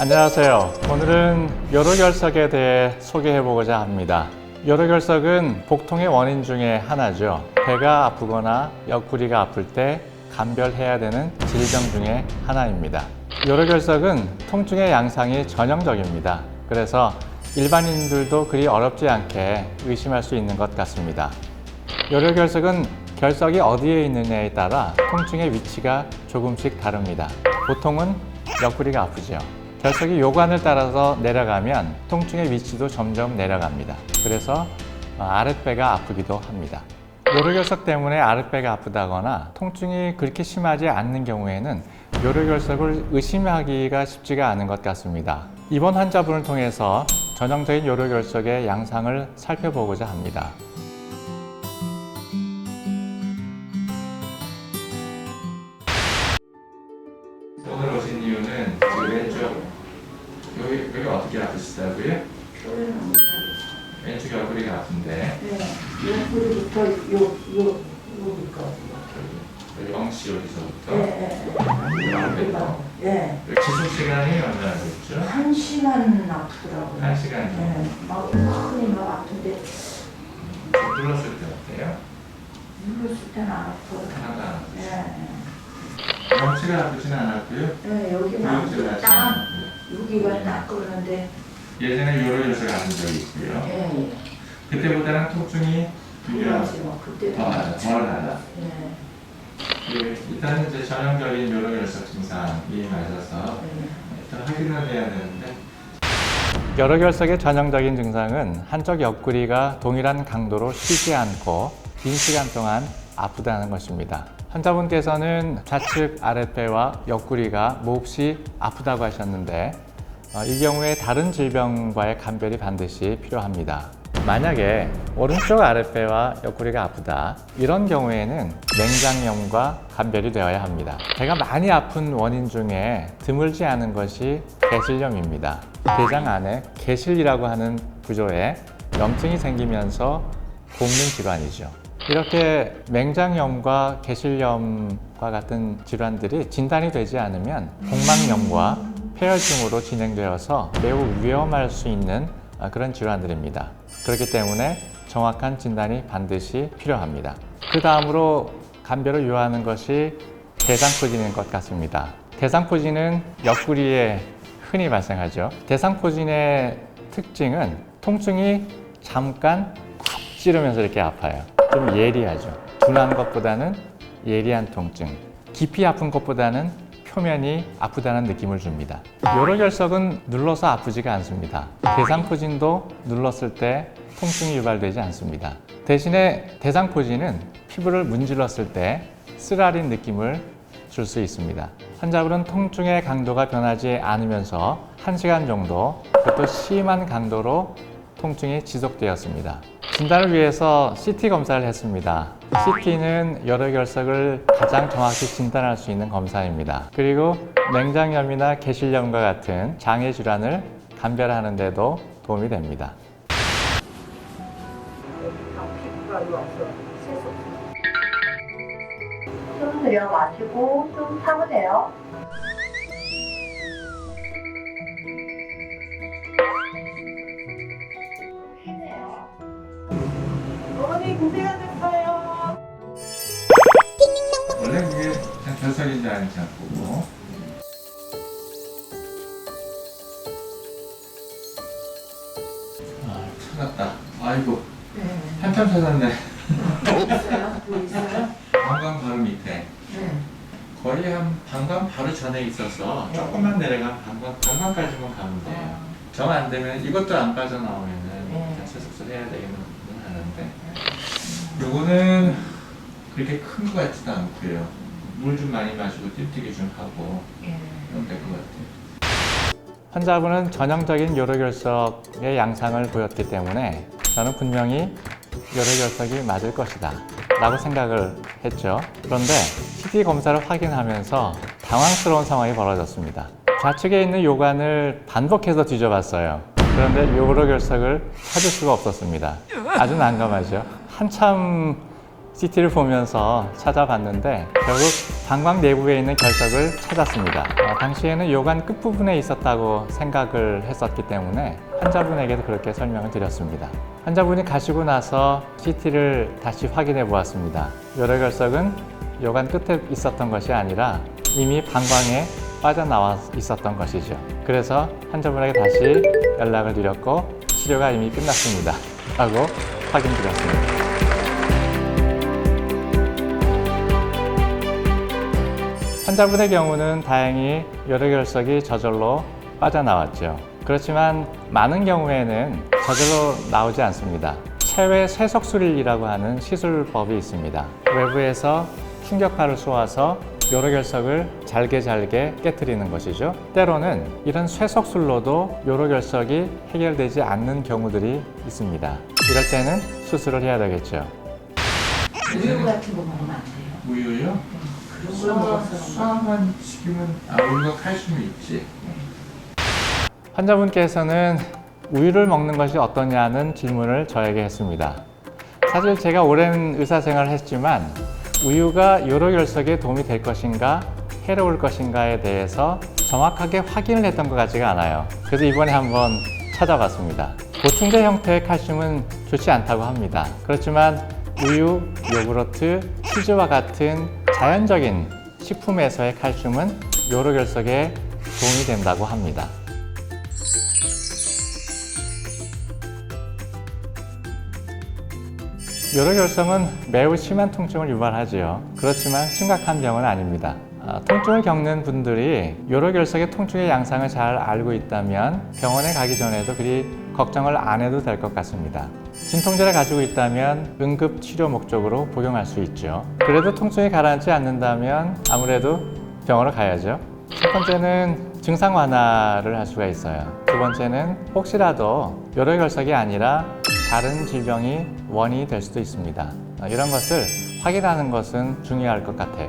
안녕하세요. 오늘은 요로결석에 대해 소개해보고자 합니다. 요로결석은 복통의 원인 중에 하나죠. 배가 아프거나 옆구리가 아플 때 감별해야 되는 질병 중에 하나입니다. 요로결석은 통증의 양상이 전형적입니다. 그래서 일반인들도 그리 어렵지 않게 의심할 수 있는 것 같습니다. 요로결석은 결석이 어디에 있느냐에 따라 통증의 위치가 조금씩 다릅니다. 보통은 옆구리가 아프죠. 결석이 요관을 따라서 내려가면 통증의 위치도 점점 내려갑니다. 그래서 아랫배가 아프기도 합니다. 요로결석 때문에 아랫배가 아프다거나 통증이 그렇게 심하지 않는 경우에는 요로결석을 의심하기가 쉽지가 않은 것 같습니다. 이번 환자분을 통해서 전형적인 요로결석의 양상을 살펴보고자 합니다. 오늘 오신 이유는 지금 왼쪽 여기 어떻게 아프시다고요? 왼쪽 옆구리가 아픈데. 네, 옆구리부터 여기까지. 여기 엉치 여기서부터. 네. 지속 시간이 얼마나 됐죠? 1시간 아프더라고요. 1시간이요? 네, 막 흔히 막 아픈데 눌렀을 때 어때요? 눌렀을 때는 안 아파요. 하나도 안 아프죠? 네. 엉치가 아프진 않았고요? 네, 여기만 구역질을 아프고 하지 딱 않았고요? 여기가 딱 그러는데. 예전에 요로결석 안 적이 있고요. 네. 그때보다는 통증이 그래가지고 그때 덜 나다. 네. 일단은 이제 전형적인 요로결석 증상이 맞아서 일단 확인을 해야 되는데, 요로결석의 전형적인 증상은 한쪽 옆구리가 동일한 강도로 쉬지 않고 긴 시간 동안 아프다는 것입니다. 환자분께서는 좌측 아랫배와 옆구리가 몹시 아프다고 하셨는데 이 경우에 다른 질병과의 감별이 반드시 필요합니다. 만약에 오른쪽 아랫배와 옆구리가 아프다, 이런 경우에는 맹장염과 감별이 되어야 합니다. 배가 많이 아픈 원인 중에 드물지 않은 것이 개실염입니다. 대장 안에 개실이라고 하는 구조에 염증이 생기면서 곪는 질환이죠. 이렇게 맹장염과 개실염과 같은 질환들이 진단이 되지 않으면 복막염과 폐혈증으로 진행되어서 매우 위험할 수 있는 그런 질환들입니다. 그렇기 때문에 정확한 진단이 반드시 필요합니다. 그 다음으로 감별을 요하는 것이 대상포진인 것 같습니다. 대상포진은 옆구리에 흔히 발생하죠. 대상포진의 특징은 통증이 잠깐 쿡 찌르면서 이렇게 아파요. 좀 예리하죠. 둔한 것보다는 예리한 통증, 깊이 아픈 것보다는 표면이 아프다는 느낌을 줍니다. 요로결석은 눌러서 아프지가 않습니다. 대상포진도 눌렀을 때 통증이 유발되지 않습니다. 대신에 대상포진은 피부를 문질렀을 때 쓰라린 느낌을 줄 수 있습니다. 환자분은 통증의 강도가 변하지 않으면서 1시간 정도, 그것도 심한 강도로 통증이 지속되었습니다. 진단을 위해서 CT 검사를 했습니다. CT는 요로결석을 가장 정확히 진단할 수 있는 검사입니다. 그리고 맹장염이나 개실염과 같은 장애 질환을 감별하는 데도 도움이 됩니다. 숨 들여 마시고 좀 참으세요. 쉬네요. 어머니 고생하셨어요. 원래 그게 그냥 결석인지 아닌지 안 보고. 찾았다. 아이고, 네. 한참 찾았네. 있어요? 뭐 있어요? 방광 바로 밑에. 네. 거의 한 방광 바로 전에 있어서 조금만 내려가면 방광까지만 가면 돼요. 정 안 되면 이것도 안 빠져나오면은 자체 수술해야 되기는 하는데, 요거는 그렇게 큰 거 같지도 않고요. 물 좀 많이 마시고 띠뛰기 좀 하고 그러면 될 것 같아요. 환자분은 전형적인 요로결석의 양상을 보였기 때문에 저는 분명히 요로결석이 맞을 것이다 라고 생각을 했죠. 그런데 CT 검사를 확인하면서 당황스러운 상황이 벌어졌습니다. 좌측에 있는 요관을 반복해서 뒤져봤어요. 그런데 요로결석을 찾을 수가 없었습니다. 아주 난감하죠. 한참 CT를 보면서 찾아봤는데 결국 방광 내부에 있는 결석을 찾았습니다. 당시에는 요관 끝부분에 있었다고 생각을 했었기 때문에 환자분에게도 그렇게 설명을 드렸습니다. 환자분이 가시고 나서 CT를 다시 확인해 보았습니다. 요로결석은 요관 끝에 있었던 것이 아니라 이미 방광에 빠져나와 있었던 것이죠. 그래서 환자분에게 다시 연락을 드렸고 치료가 이미 끝났습니다 라고 확인드렸습니다. 환자분의 경우는 다행히 요로결석이 저절로 빠져나왔죠. 그렇지만 많은 경우에는 저절로 나오지 않습니다. 체외 쇄석술이라고 하는 시술법이 있습니다. 외부에서 충격파를 쏘아서 요로결석을 잘게 깨뜨리는 것이죠. 때로는 이런 쇄석술로도 요로결석이 해결되지 않는 경우들이 있습니다. 이럴 때는 수술을 해야 되겠죠. 우유 같은 거 먹으면 안 돼요. 우유요? 그런 걸 먹어서 수화만 시키면 우유가 칼슘이 있지. 환자분께서는 우유를 먹는 것이 어떠냐는 질문을 저에게 했습니다. 사실 제가 오랜 의사생활을 했지만 우유가 요로결석에 도움이 될 것인가 해로울 것인가에 대해서 정확하게 확인을 했던 것 같지가 않아요. 그래서 이번에 한번 찾아봤습니다. 보충제 형태의 칼슘은 좋지 않다고 합니다. 그렇지만 우유, 요구르트, 치즈와 같은 자연적인 식품에서의 칼슘은 요로결석에 도움이 된다고 합니다. 요로결석은 매우 심한 통증을 유발하지요. 그렇지만 심각한 병은 아닙니다. 통증을 겪는 분들이 요로결석의 통증의 양상을 잘 알고 있다면 병원에 가기 전에도 그리 걱정을 안 해도 될 것 같습니다. 진통제를 가지고 있다면 응급 치료 목적으로 복용할 수 있죠. 그래도 통증이 가라앉지 않는다면 아무래도 병원으로 가야죠. 첫 번째는 증상 완화를 할 수가 있어요. 두 번째는 혹시라도 요로결석이 아니라 다른 질병이 원인이 될 수도 있습니다. 이런 것을 확인하는 것은 중요할 것 같아요.